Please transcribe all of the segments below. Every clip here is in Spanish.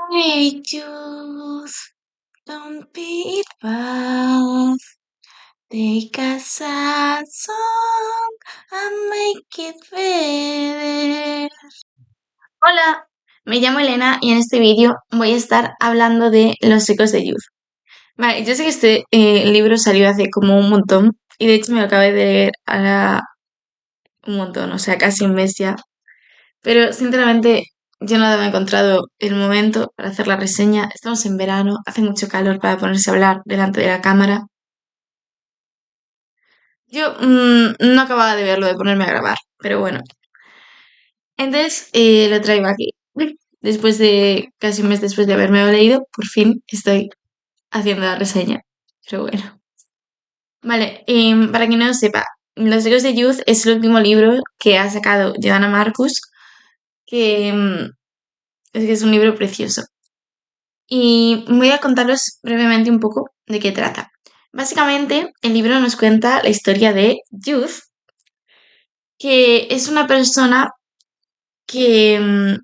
Hey, Jules, don't be it bad. Take a sad song and make it better. Hola, me llamo Elena y en este vídeo voy a estar hablando de Los Ecos de Youth. Vale, yo sé que este libro salió hace como un montón y de hecho me lo acabé de leer ahora un montón, o sea, casi un mes ya. Pero sinceramente yo no había encontrado el momento para hacer la reseña. Estamos en verano, hace mucho calor para ponerse a hablar delante de la cámara. Yo no acababa de verlo, de ponerme a grabar, pero bueno. Entonces lo traigo aquí. Después de casi un mes después de haberme leído, por fin estoy haciendo la reseña. Pero bueno. Vale, para quien no lo sepa, Los Ecos de Youth es el último libro que ha sacado Joanna Marcus, que es que es un libro precioso. Y voy a contaros brevemente un poco de qué trata. Básicamente, el libro nos cuenta la historia de Youth, que es una persona que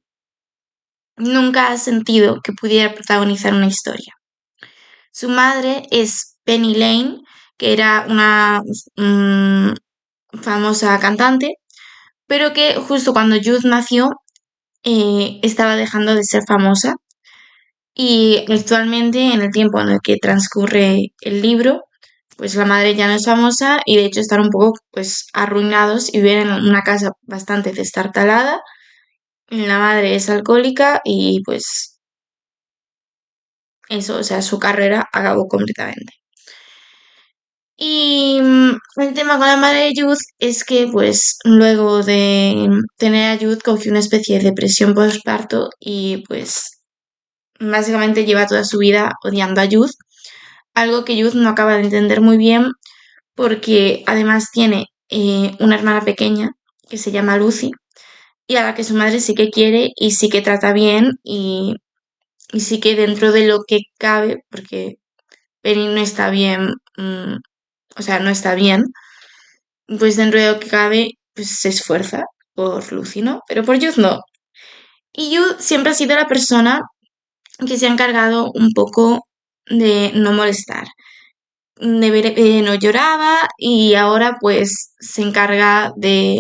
nunca ha sentido que pudiera protagonizar una historia. Su madre es Penny Lane, que era una famosa cantante, pero que justo cuando Youth nació estaba dejando de ser famosa. Y actualmente, en el tiempo en el que transcurre el libro, pues la madre ya no es famosa y de hecho están un poco pues arruinados y viven en una casa bastante destartalada. La madre es alcohólica y pues eso, o sea, su carrera acabó completamente. Y el tema con la madre de Youth es que pues luego de tener a Youth cogió una especie de depresión postparto y pues básicamente lleva toda su vida odiando a Youth, algo que Youth no acaba de entender muy bien porque además tiene una hermana pequeña que se llama Lucy y a la que su madre sí que quiere y sí que trata bien y sí que dentro de lo que cabe, porque Penny no está bien, o sea, no está bien, pues dentro de lo que cabe, pues se esfuerza por Lucy, ¿no? Pero por Youth no. Y Youth siempre ha sido la persona que se ha encargado un poco de no molestar. No lloraba y ahora pues se encarga de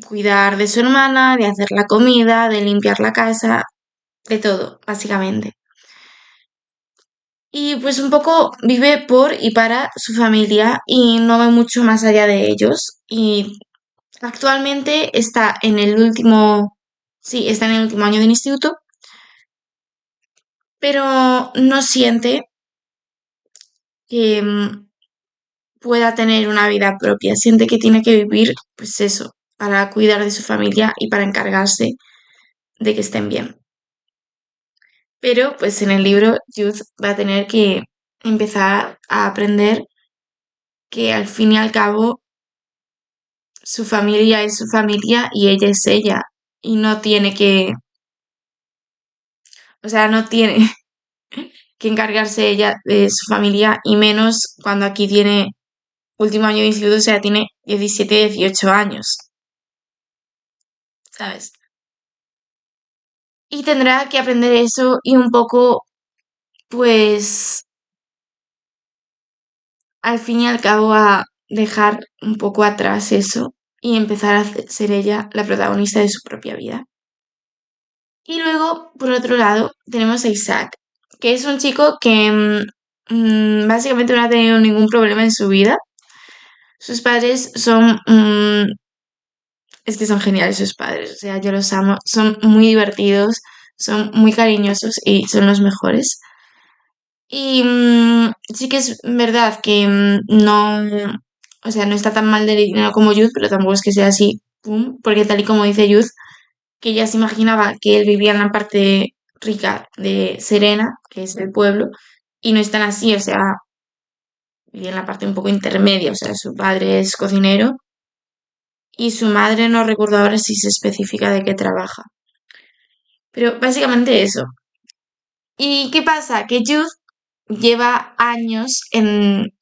cuidar de su hermana, de hacer la comida, de limpiar la casa, de todo, básicamente. Y pues un poco vive por y para su familia y no va mucho más allá de ellos. Y actualmente está en el último, sí, está en el último año del instituto, pero no siente que pueda tener una vida propia. Siente que tiene que vivir, pues eso, para cuidar de su familia y para encargarse de que estén bien. Pero pues en el libro Youth va a tener que empezar a aprender que al fin y al cabo su familia es su familia y ella es ella. Y no tiene que, o sea, no tiene que encargarse ella de su familia y menos cuando aquí tiene último año de instituto, o sea, tiene 17, 18 años, ¿sabes? Y tendrá que aprender eso y un poco, pues, al fin y al cabo a dejar un poco atrás eso y empezar a ser ella la protagonista de su propia vida. Y luego, por otro lado, tenemos a Isaac, que es un chico que básicamente no ha tenido ningún problema en su vida. Sus padres son, es que son geniales sus padres, o sea, yo los amo, son muy divertidos, son muy cariñosos y son los mejores. Y sí que es verdad que no, o sea, no está tan mal de dinero como Youth, pero tampoco es que sea así, pum, porque tal y como dice Youth, que ella se imaginaba que él vivía en la parte rica de Serena, que es el pueblo, y no es tan así, o sea, vivía en la parte un poco intermedia, o sea, su padre es cocinero y su madre no recuerdo ahora si se especifica de qué trabaja. Pero básicamente eso. ¿Y qué pasa? Que Youth lleva años en,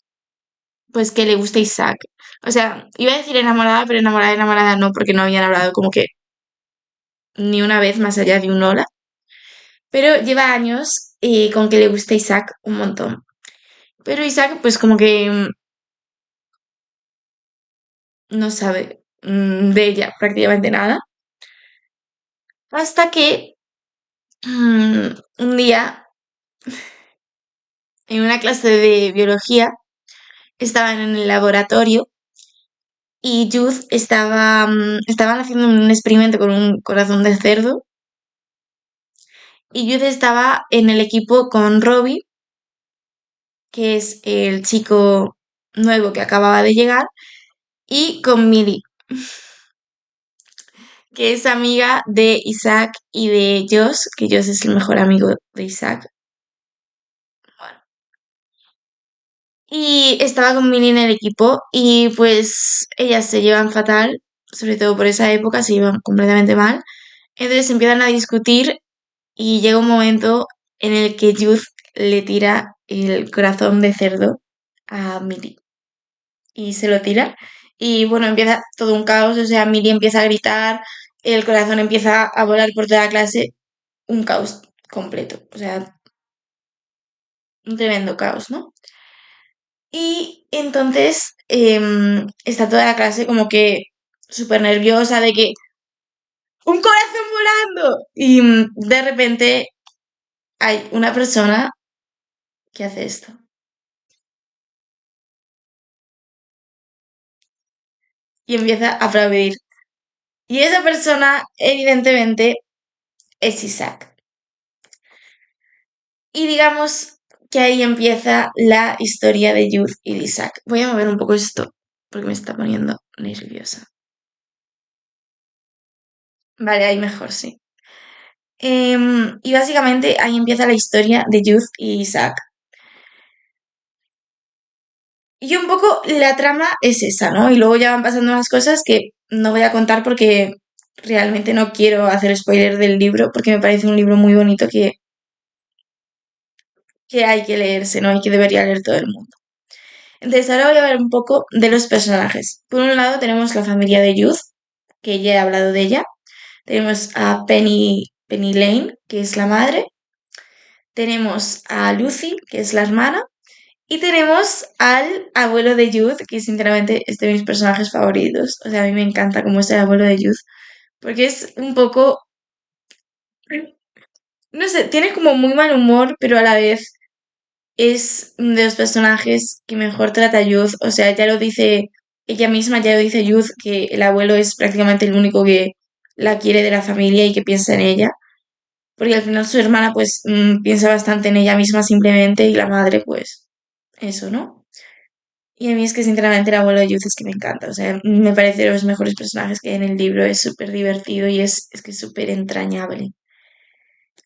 pues que le gusta Isaac. O sea, iba a decir enamorada, pero enamorada, enamorada no, porque no habían hablado como que ni una vez más allá de un hola. pero lleva años con que le gusta Isaac un montón. Pero Isaac, pues como que no sabe de ella prácticamente nada. Hasta que un día, en una clase de biología, estaban en el laboratorio y estaban haciendo un experimento con un corazón de cerdo y Youth estaba en el equipo con Robbie, que es el chico nuevo que acababa de llegar, y con Millie, que es amiga de Isaac y de Josh, que Josh es el mejor amigo de Isaac. Bueno, y estaba con Millie en el equipo y pues ellas se llevan fatal, sobre todo por esa época, se llevan completamente mal. Entonces empiezan a discutir y llega un momento en el que Youth le tira el corazón de cerdo a Millie y se lo tira. Y bueno, empieza todo un caos, o sea, Millie empieza a gritar, el corazón empieza a volar por toda la clase, un caos completo, o sea, un tremendo caos, ¿no? Y entonces está toda la clase como que súper nerviosa de que ¡un corazón volando! Y de repente hay una persona que hace esto y empieza a aplaudir. Y esa persona, evidentemente, es Isaac. Y digamos que ahí empieza la historia de Youth y de Isaac. Voy a mover un poco esto porque me está poniendo nerviosa. Vale, ahí mejor, sí. Y básicamente ahí empieza la historia de Youth y Isaac. Y un poco la trama es esa, ¿no? Y luego ya van pasando unas cosas que no voy a contar porque realmente no quiero hacer spoiler del libro porque me parece un libro muy bonito que hay que leerse, ¿no? Y que debería leer todo el mundo. Entonces ahora voy a hablar un poco de los personajes. Por un lado tenemos la familia de Youth, que ya he hablado de ella. Tenemos a Penny Lane, que es la madre. Tenemos a Lucy, que es la hermana. Y tenemos al abuelo de Youth, que sinceramente es de mis personajes favoritos. O sea, a mí me encanta cómo es el abuelo de Youth. Porque es un poco, no sé, tiene como muy mal humor, pero a la vez es de los personajes que mejor trata a Youth. O sea, ya lo dice, ella misma ya lo dice Youth, que el abuelo es prácticamente el único que la quiere de la familia y que piensa en ella. Porque al final su hermana pues piensa bastante en ella misma simplemente y la madre pues eso, ¿no? Y a mí es que sinceramente el abuelo de Youth es que me encanta. O sea, me parece de los mejores personajes que hay en el libro. Es súper divertido y es que es súper entrañable.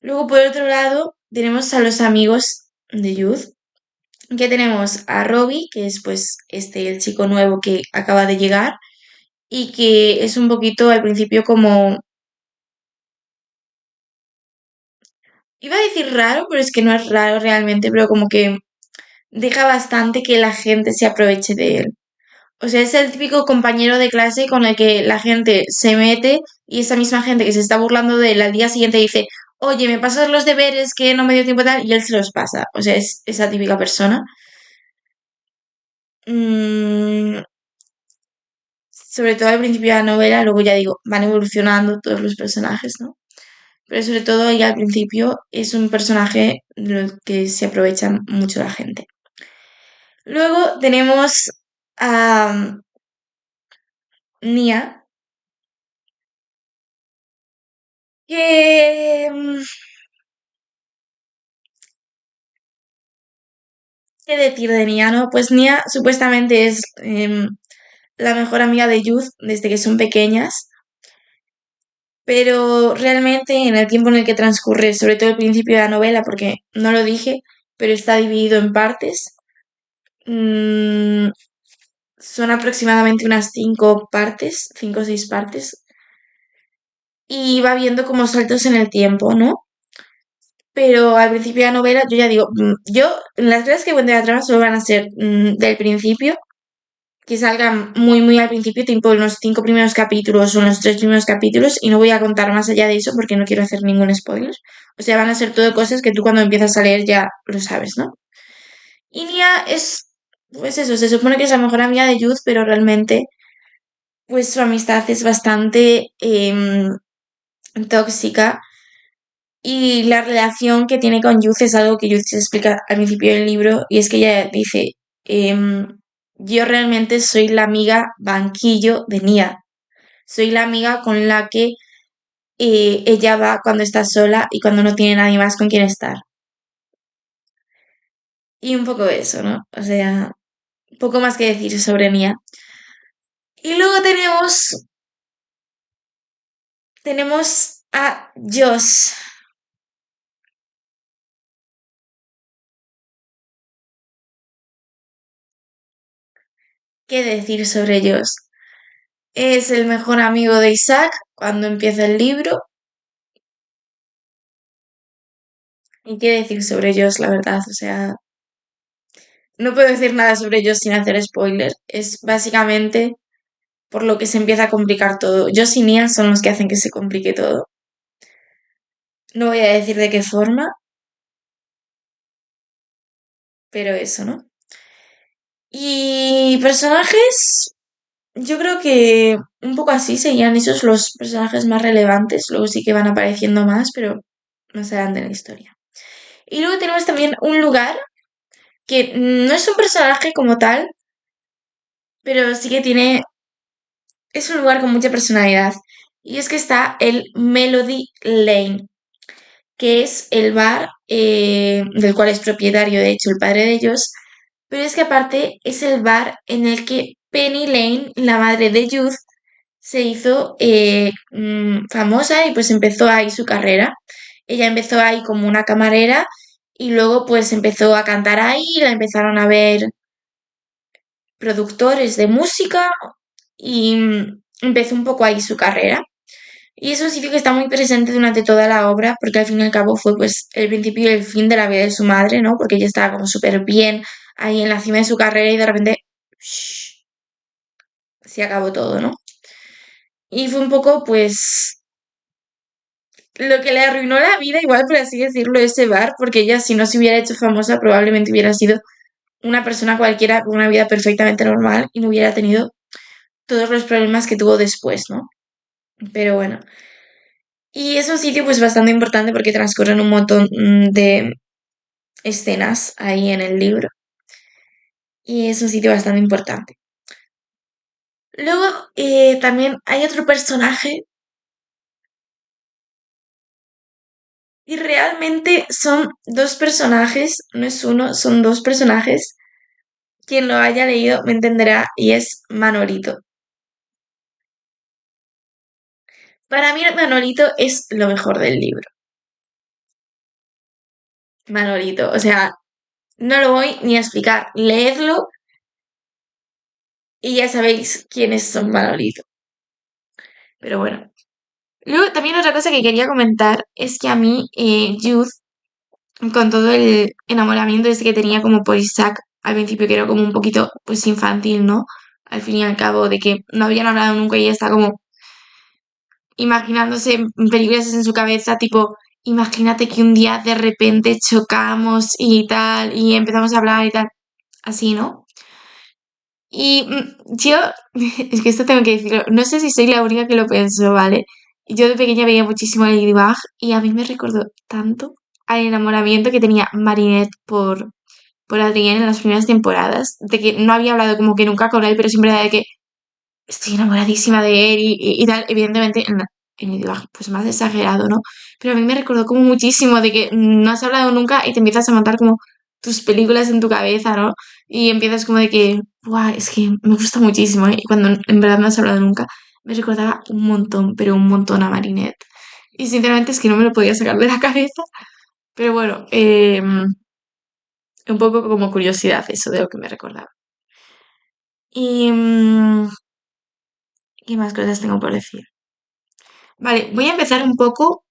Luego, por otro lado, tenemos a los amigos de Youth, que tenemos a Robbie, que es pues el chico nuevo que acaba de llegar y que es un poquito al principio como, iba a decir raro, pero es que no es raro realmente, pero como que deja bastante que la gente se aproveche de él. O sea, es el típico compañero de clase con el que la gente se mete y esa misma gente que se está burlando de él al día siguiente dice, oye, me pasas los deberes que no me dio tiempo tal, y él se los pasa. O sea, es esa típica persona. Mm, sobre todo al principio de la novela, luego ya digo, van evolucionando todos los personajes, ¿no? Pero sobre todo ella al principio es un personaje de lo que se aprovecha mucho la gente. Luego tenemos a Nia, que... ¿Qué decir de Nia, no? Pues Nia supuestamente es la mejor amiga de Youth desde que son pequeñas, pero realmente en el tiempo en el que transcurre, sobre todo el principio de la novela, porque no lo dije, pero está dividido en partes, mm, son aproximadamente unas 5 partes, 5 o 6 partes, y va viendo como saltos en el tiempo, ¿no? Pero al principio de la novela, yo ya digo, las clases que cuente la trama solo van a ser del principio, que salgan muy, muy al principio, tipo en los 5 primeros capítulos o en los 3 primeros capítulos, y no voy a contar más allá de eso porque no quiero hacer ningún spoiler. O sea, van a ser todo cosas que tú cuando empiezas a leer ya lo sabes, ¿no? Y Nia es, pues eso, se supone que es la mejor amiga de Youth, pero realmente, pues su amistad es bastante tóxica. Y la relación que tiene con Youth es algo que Youth se explica al principio del libro, y es que ella dice, yo realmente soy la amiga banquillo de Nia, soy la amiga con la que ella va cuando está sola y cuando no tiene nadie más con quien estar. Y un poco eso, ¿no? O sea, poco más que decir sobre Nia. Y luego tenemos a Josh. ¿Qué decir sobre Josh? Es el mejor amigo de Isaac cuando empieza el libro. ¿Y qué decir sobre Josh, la verdad? O sea, no puedo decir nada sobre ellos sin hacer spoiler. Es básicamente por lo que se empieza a complicar todo. Josh y Nia son los que hacen que se complique todo. No voy a decir de qué forma, pero eso, ¿no? Y personajes, yo creo que un poco así serían esos los personajes más relevantes. Luego sí que van apareciendo más, pero más adelante en la historia. Y luego tenemos también un lugar que no es un personaje como tal, pero sí que tiene, es un lugar con mucha personalidad. Y es que está el Melody Lane, que es el bar del cual es propietario, de hecho, el padre de ellos, pero es que aparte es el bar en el que Penny Lane, la madre de Youth, se hizo famosa y pues empezó ahí su carrera. Ella empezó ahí como una camarera y luego pues empezó a cantar ahí, la empezaron a ver productores de música y empezó un poco ahí su carrera. Y es un sitio que está muy presente durante toda la obra, porque al fin y al cabo fue pues el principio y el fin de la vida de su madre, ¿no? Porque ella estaba como súper bien ahí en la cima de su carrera y de repente ¡shh! Se acabó todo, ¿no? Y fue un poco pues lo que le arruinó la vida, igual por así decirlo, ese bar, porque ella si no se hubiera hecho famosa probablemente hubiera sido una persona cualquiera con una vida perfectamente normal y no hubiera tenido todos los problemas que tuvo después, ¿no? Pero bueno. Y es un sitio pues bastante importante porque transcurren un montón de escenas ahí en el libro y es un sitio bastante importante. Luego también hay otro personaje y realmente son dos personajes, no es uno, son dos personajes. Quien lo haya leído me entenderá y es Manolito. Para mí Manolito es lo mejor del libro. Manolito, o sea, no lo voy ni a explicar. Leedlo y ya sabéis quiénes son Manolito. Pero bueno. Luego, también otra cosa que quería comentar es que a mí, Youth, con todo el enamoramiento ese que tenía como por Isaac al principio, que era como un poquito, pues, infantil, ¿no? Al fin y al cabo, de que no habían hablado nunca y ella está como imaginándose películas en su cabeza, tipo, imagínate que un día de repente chocamos y tal, y empezamos a hablar y tal, así, ¿no? Y yo, es que esto tengo que decirlo, no sé si soy la única que lo pensó, ¿vale? Yo de pequeña veía muchísimo a Ladybug y a mí me recordó tanto al enamoramiento que tenía Marinette por Adrien en las primeras temporadas, de que no había hablado como que nunca con él, pero siempre era de que estoy enamoradísima de él y tal, evidentemente en Ladybug pues más exagerado, ¿no? Pero a mí me recordó como muchísimo de que no has hablado nunca y te empiezas a montar como tus películas en tu cabeza, ¿no? Y empiezas como de que, ¡buah! Es que me gusta muchísimo, ¿eh? Y cuando en verdad no has hablado nunca, me recordaba un montón, pero un montón a Marinette. Y sinceramente es que no me lo podía sacar de la cabeza. Pero bueno, un poco como curiosidad eso de lo que me recordaba. Y, ¿qué más cosas tengo por decir? Vale, voy a empezar un poco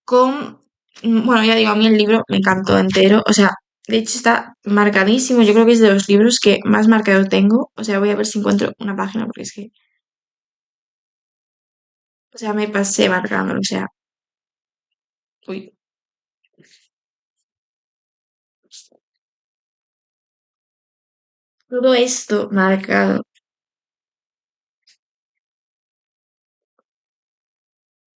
con, bueno, ya digo, a mí el libro me encantó entero, o sea, De hecho, está marcadísimo. Yo creo que es de los libros que más marcado tengo. O sea, voy a ver si encuentro una página porque es que, o sea, me pasé marcándolo. O sea, uy, todo esto marcado.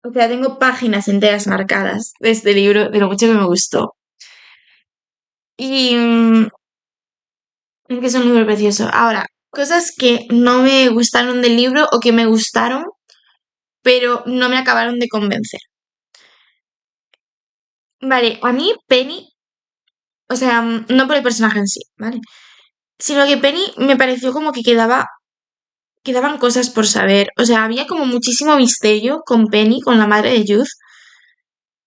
O sea, tengo páginas enteras marcadas de este libro, de lo mucho que me gustó. Y es que es un libro precioso. Ahora, cosas que no me gustaron del libro o que me gustaron, pero no me acabaron de convencer. Vale, a mí Penny, o sea, no por el personaje en sí, ¿vale? Sino que Penny me pareció como que quedaban cosas por saber. O sea, había como muchísimo misterio con Penny, con la madre de Youth.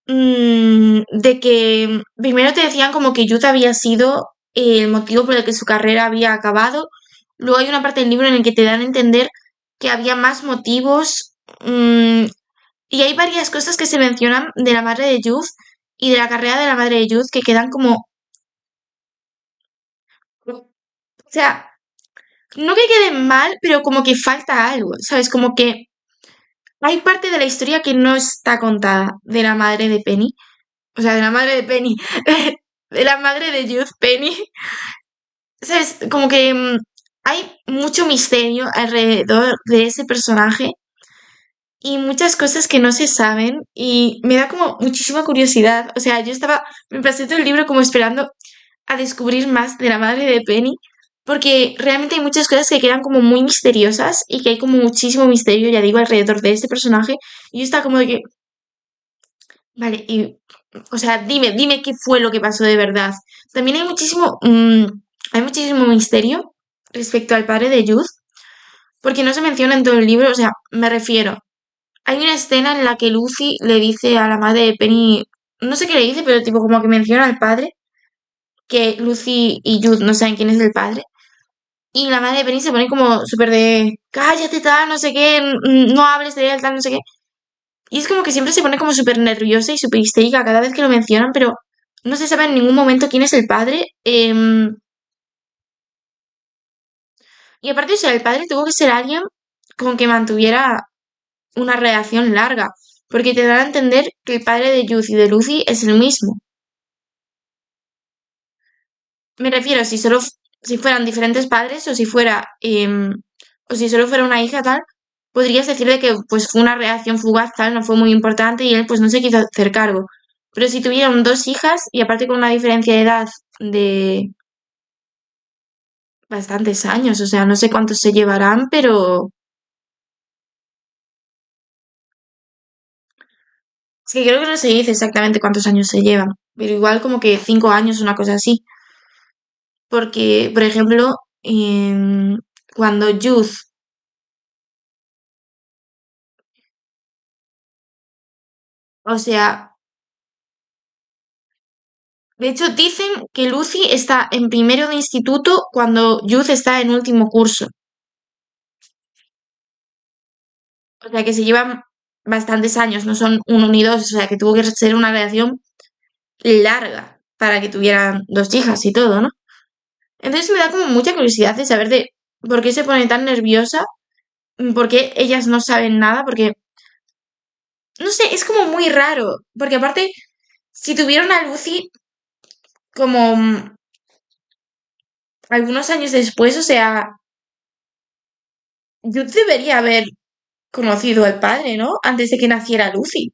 De que primero te decían como que Youth había sido el motivo por el que su carrera había acabado. Luego hay una parte del libro en el que te dan a entender que había más motivos. Y hay varias cosas que se mencionan de la madre de Youth y de la carrera de la madre de Youth que quedan como. O sea, no que queden mal, pero como que falta algo, ¿sabes? Como que hay parte de la historia que no está contada de la madre de Penny. O sea, de la madre de Penny. De la madre de Youth Penny. ¿Sabes? Como que hay mucho misterio alrededor de ese personaje y muchas cosas que no se saben y me da como muchísima curiosidad. O sea, me pasé todo el libro como esperando a descubrir más de la madre de Penny porque realmente hay muchas cosas que quedan como muy misteriosas y que hay como muchísimo misterio, ya digo, alrededor de este personaje y yo estaba como de que, vale, y, o sea, dime qué fue lo que pasó de verdad. También hay muchísimo misterio respecto al padre de Youth, porque no se menciona en todo el libro, o sea, me refiero. Hay una escena en la que Lucy le dice a la madre de Penny, no sé qué le dice, pero tipo como que menciona al padre, que Lucy y Youth no saben quién es el padre. Y la madre de Penny se pone como súper de, cállate, tal, no sé qué, no hables de él, tal, no sé qué. Y es como que siempre se pone como súper nerviosa y súper histérica cada vez que lo mencionan, pero no se sabe en ningún momento quién es el padre. Y aparte, o sea, el padre tuvo que ser alguien con que mantuviera una relación larga, porque te dan a entender que el padre de Youth y de Lucy es el mismo. Me refiero, si fueran diferentes padres o si solo fuera una hija tal, podrías decirle que pues fue una reacción fugaz tal, no fue muy importante y él pues no se quiso hacer cargo. Pero si tuvieron dos hijas y aparte con una diferencia de edad de bastantes años, o sea, no sé cuántos se llevarán, pero es que creo que no se dice exactamente cuántos años se llevan, pero igual como que 5 años, una cosa así. Porque, por ejemplo, cuando Youth, o sea, de hecho dicen que Lucy está en primero de instituto cuando Youth está en último curso. O sea, que se llevan bastantes años, no son uno ni dos, o sea, que tuvo que ser una relación larga para que tuvieran dos hijas y todo, ¿no? Entonces me da como mucha curiosidad de saber de por qué se pone tan nerviosa, por qué ellas no saben nada, porque, no sé, es como muy raro, porque aparte, si tuvieron a Lucy como algunos años después, o sea, yo debería haber conocido al padre, ¿no? Antes de que naciera Lucy.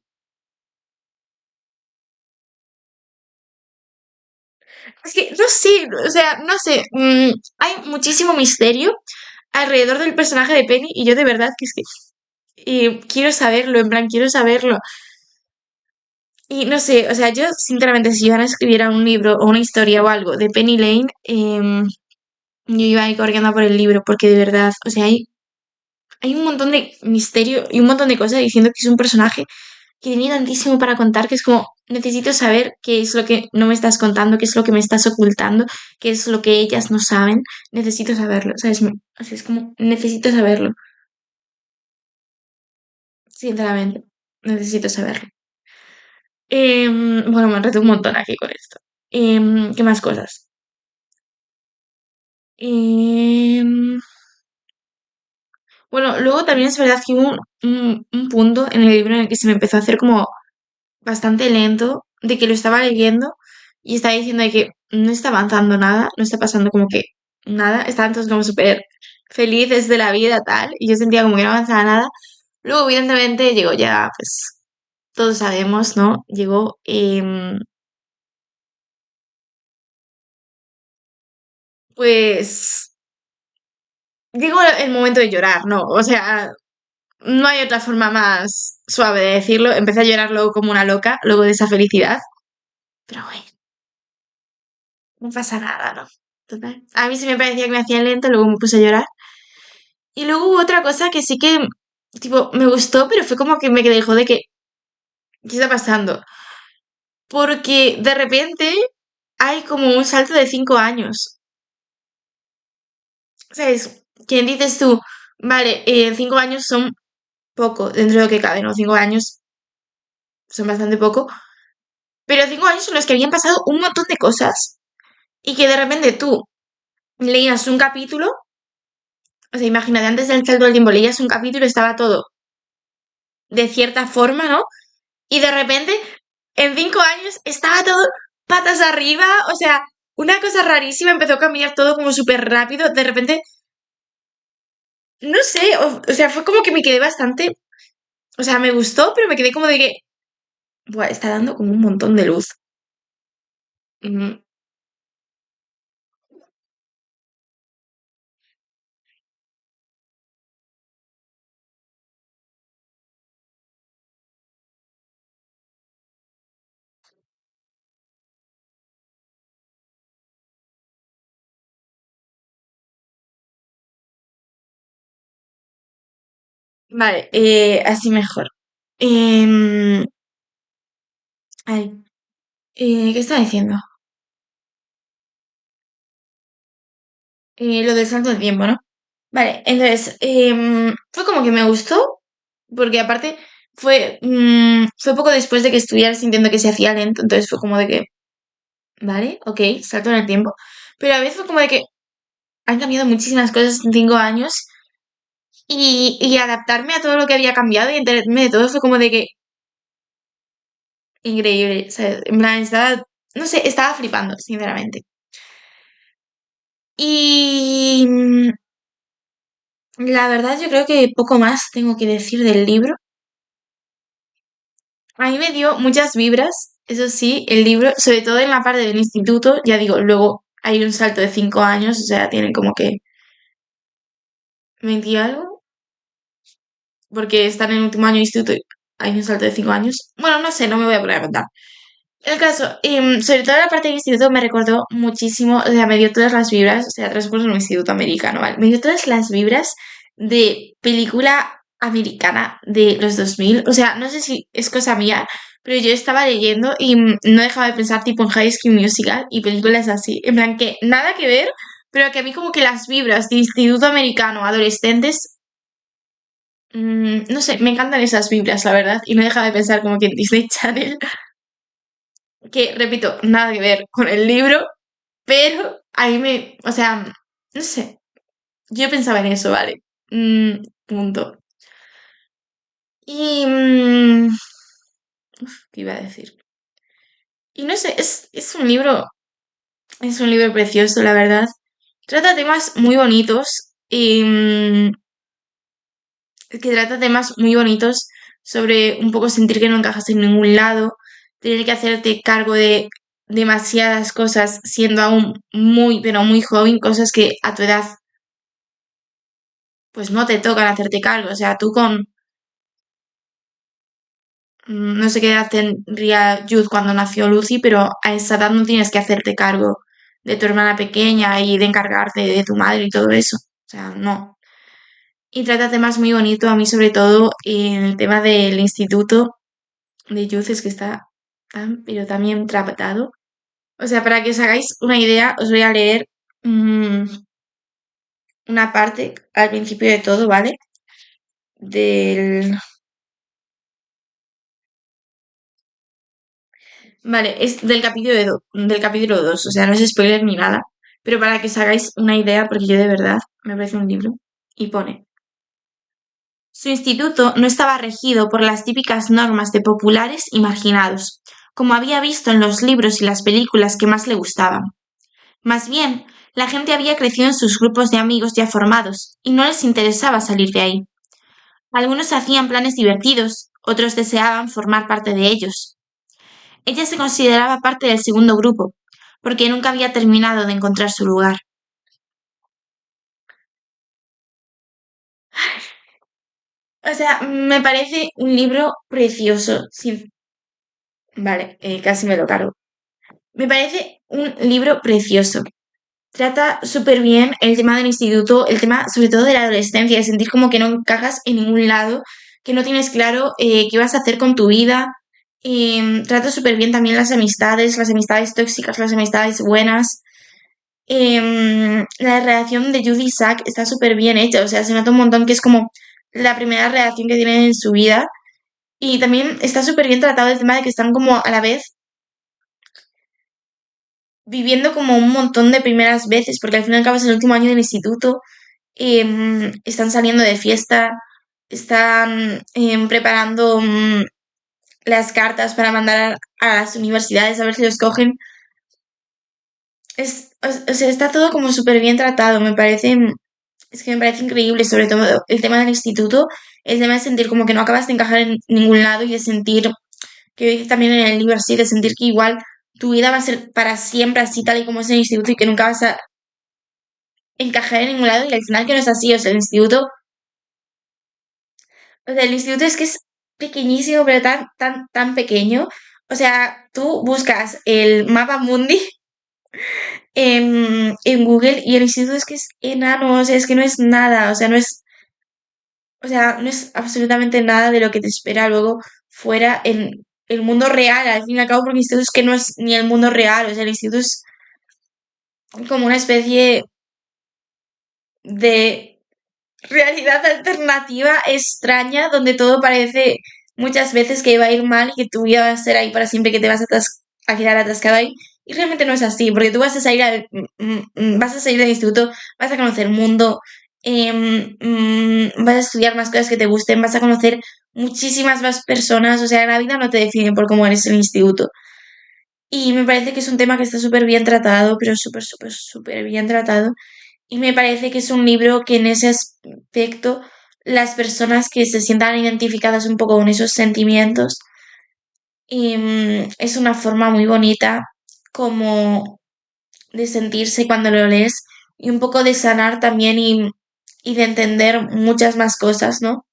Es que, no sé, o sea, no sé, hay muchísimo misterio alrededor del personaje de Penny y yo de verdad que es que quiero saberlo, en plan, quiero saberlo. Y no sé, o sea, yo sinceramente si iban a escribir un libro o una historia o algo de Penny Lane, yo iba a ir corriendo a por el libro porque de verdad, o sea, hay un montón de misterio y un montón de cosas diciendo que es un personaje que tenía tantísimo para contar que es como, necesito saber qué es lo que no me estás contando, qué es lo que me estás ocultando, qué es lo que ellas no saben, necesito saberlo, ¿sabes? Así es como, necesito saberlo, sinceramente, necesito saberlo. Bueno, me enredo un montón aquí con esto. ¿Qué más cosas? Em, bueno, luego también es verdad que hubo un punto en el libro en el que se me empezó a hacer como bastante lento, de que lo estaba leyendo y estaba diciendo de que no está avanzando nada, no está pasando como que nada, estaban todos como súper felices de la vida, tal, y yo sentía como que no avanzaba nada. Luego, evidentemente, llegó ya, pues, todos sabemos, ¿no? Llegó, pues, llegó el momento de llorar, ¿no? O sea, no hay otra forma más suave de decirlo. Empecé a llorar luego como una loca, luego de esa felicidad. Pero bueno, no pasa nada, ¿no? Total. A mí se me parecía que me hacía lento, luego me puse a llorar. Y luego hubo otra cosa que sí que, tipo, me gustó, pero fue como que me quedé, joder, ¿qué está pasando? Porque de repente hay como un salto de 5 años. ¿Sabes? ¿Quién dices tú? Vale, 5 años son poco, dentro de lo que cabe, ¿no? 5 años son bastante poco. Pero 5 años en los que habían pasado un montón de cosas. Y que de repente tú leías un capítulo, o sea, imagínate, antes del salto del tiempo leías un capítulo, estaba todo de cierta forma, ¿no? Y de repente, en 5 años, estaba todo patas arriba, o sea, una cosa rarísima, empezó a cambiar todo como súper rápido, de repente, no sé, o sea, fue como que me quedé bastante, o sea, me gustó, pero me quedé como de que, buah, está dando como un montón de luz. Mm, vale, así mejor. Em, ay, ¿qué estaba diciendo? Lo del salto de tiempo, ¿no? Vale, entonces, fue como que me gustó, porque aparte fue poco después de que estuviera sintiendo que se hacía lento, entonces fue como de que, vale, ok, salto en el tiempo, pero a veces fue como de que han cambiado muchísimas cosas en 5 años y adaptarme a todo lo que había cambiado y enterarme de todo fue como de que, increíble, o sea, en plan, estaba, no sé, estaba flipando, sinceramente. Y la verdad yo creo que poco más tengo que decir del libro. A mí me dio muchas vibras, eso sí, el libro, sobre todo en la parte del instituto, ya digo, luego hay un salto de 5 años, o sea, tienen como que 20 y algo, porque están en el último año de instituto y hay un salto de 5 años. Bueno, no sé, no me voy a poner a contar. El caso, sobre todo la parte del instituto me recordó muchísimo, o sea, me dio todas las vibras, o sea, transcurso en un instituto americano, ¿vale? Me dio todas las vibras de película americana de los 2000, o sea, no sé si es cosa mía, pero yo estaba leyendo y no dejaba de pensar tipo en High School Musical y películas así, en plan que nada que ver, pero que a mí como que las vibras de instituto americano, adolescentes, no sé, me encantan esas vibras, la verdad, y no dejaba de pensar como que en Disney Channel que, repito, nada que ver con el libro, pero a mí me, o sea, no sé, yo pensaba en eso, ¿vale? Punto. Y, ¿qué iba a decir? Y no sé, es un libro precioso, la verdad. Trata temas muy bonitos, que trata temas muy bonitos sobre un poco sentir que no encajas en ningún lado, tener que hacerte cargo de demasiadas cosas siendo aún muy, pero muy joven, cosas que a tu edad pues no te tocan hacerte cargo. O sea, tú con, no sé qué edad tendría Jude cuando nació Lucy, pero a esa edad no tienes que hacerte cargo de tu hermana pequeña y de encargarte de tu madre y todo eso. O sea, no. Y trata temas muy bonitos, a mí sobre todo en el tema del instituto de Youth es que está tan, pero también tratado. O sea, para que os hagáis una idea, os voy a leer mm, una parte al principio de todo, ¿vale? Del, Vale, es del capítulo 2, o sea, no es spoiler ni nada, pero para que os hagáis una idea, porque yo de verdad me parece un libro, y pone, su instituto no estaba regido por las típicas normas de populares y marginados, como había visto en los libros y las películas que más le gustaban. Más bien, la gente había crecido en sus grupos de amigos ya formados, y no les interesaba salir de ahí. Algunos hacían planes divertidos, otros deseaban formar parte de ellos. Ella se consideraba parte del segundo grupo, porque nunca había terminado de encontrar su lugar. O sea, me parece un libro precioso. Vale, casi me lo cargo. Me parece un libro precioso. Trata súper bien el tema del instituto, el tema sobre todo de la adolescencia, de sentir como que no encajas en ningún lado, que no tienes claro qué vas a hacer con tu vida. Trata súper bien también las amistades tóxicas, las amistades buenas. La relación de Judy y Zack está súper bien hecha, o sea, se nota un montón que es como la primera relación que tienen en su vida. Y también está súper bien tratado el tema de que están como a la vez viviendo como un montón de primeras veces, porque al fin y al cabo es el último año del instituto, están saliendo de fiesta, están preparando las cartas para mandar a las universidades a ver si los cogen. O sea, está todo como súper bien tratado, me parece, es que me parece increíble, sobre todo el tema del instituto, el tema de sentir como que no acabas de encajar en ningún lado y de sentir, que dice también en el libro así, de sentir que igual tu vida va a ser para siempre así tal y como es en el instituto y que nunca vas a encajar en ningún lado y al final que no es así, o sea, el instituto es que es pequeñísimo, pero tan pequeño. O sea, tú buscas el mapa mundi en Google y el instituto es que es enano, o sea, es que no es nada, o sea, no es absolutamente nada de lo que te espera luego fuera en el mundo real, al fin y al cabo, porque el instituto es que no es ni el mundo real, o sea, el instituto es como una especie de realidad alternativa extraña donde todo parece muchas veces que va a ir mal y que tu vida va a ser ahí para siempre, que te vas a quedar atascado ahí. Y realmente no es así, porque tú vas a salir del instituto, vas a conocer el mundo, vas a estudiar más cosas que te gusten, vas a conocer muchísimas más personas, o sea, la vida no te define por cómo eres en el instituto. Y me parece que es un tema que está súper bien tratado, pero súper bien tratado. Y me parece que es un libro que en ese aspecto las personas que se sientan identificadas un poco con esos sentimientos, es una forma muy bonita como de sentirse cuando lo lees y un poco de sanar también y de entender muchas más cosas, ¿no?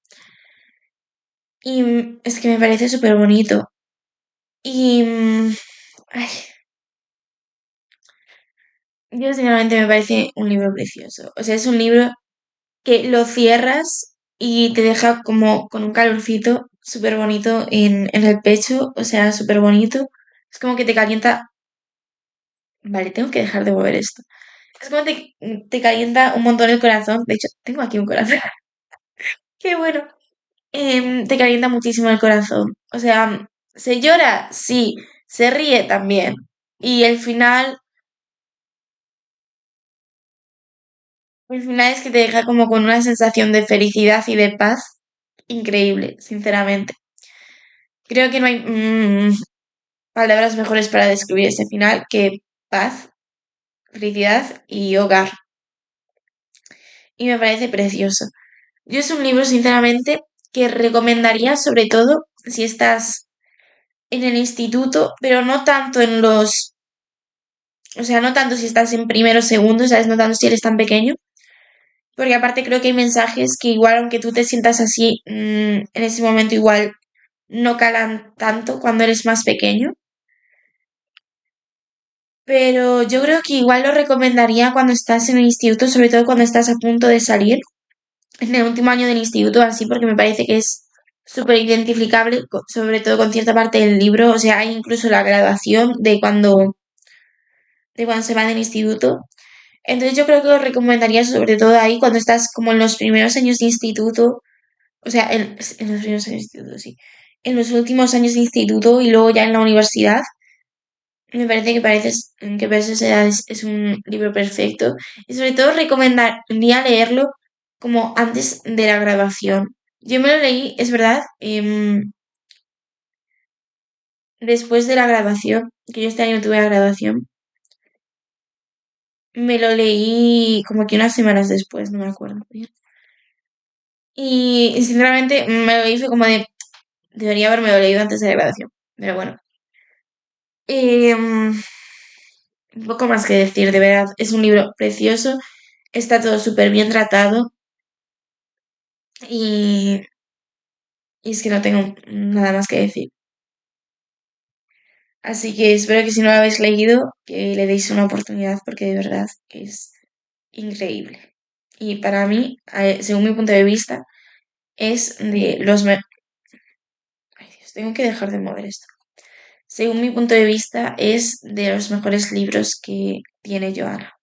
Y es que me parece súper bonito. Y ay, yo sinceramente me parece un libro precioso. O sea, es un libro que lo cierras y te deja como con un calorcito súper bonito en el pecho, o sea, súper bonito. Es como que te calienta. Vale, tengo que dejar de mover esto. Es como te calienta un montón el corazón. De hecho, tengo aquí un corazón. Qué bueno. Te calienta muchísimo el corazón. O sea, se llora, sí. Se ríe también. Y el final es que te deja como con una sensación de felicidad y de paz increíble, sinceramente. Creo que no hay palabras mejores para describir ese final que paz, felicidad y hogar. Y me parece precioso. Yo es un libro, sinceramente, que recomendaría sobre todo si estás en el instituto, pero no tanto o sea, no tanto si estás en primero o segundo, ¿sabes? No tanto si eres tan pequeño, porque aparte creo que hay mensajes que igual, aunque tú te sientas así, en ese momento igual no calan tanto cuando eres más pequeño. Pero yo creo que igual lo recomendaría cuando estás en el instituto, sobre todo cuando estás a punto de salir, en el último año del instituto, así, porque me parece que es súper identificable, sobre todo con cierta parte del libro, o sea, hay incluso la graduación de cuando se va del instituto. Entonces yo creo que lo recomendaría sobre todo ahí cuando estás como en los primeros años de instituto, o sea, en los primeros años de instituto, sí, en los últimos años de instituto y luego ya en la universidad, Me parece que para esas edades es un libro perfecto y sobre todo recomendaría leerlo como antes de la graduación. Yo me lo leí, es verdad, después de la graduación, que yo este año tuve la graduación, me lo leí como que unas semanas después, no me acuerdo bien. Y sinceramente me lo hice como de, debería haberme lo leído antes de la graduación, pero bueno. Em, un poco más que decir, de verdad, es un libro precioso, está todo súper bien tratado y, y es que no tengo nada más que decir. Así que espero que si no lo habéis leído, que le deis una oportunidad porque de verdad es increíble. Y para mí, según mi punto de vista, es de los... Ay, Dios, tengo que dejar de mover esto. Según mi punto de vista, es de los mejores libros que tiene Joana.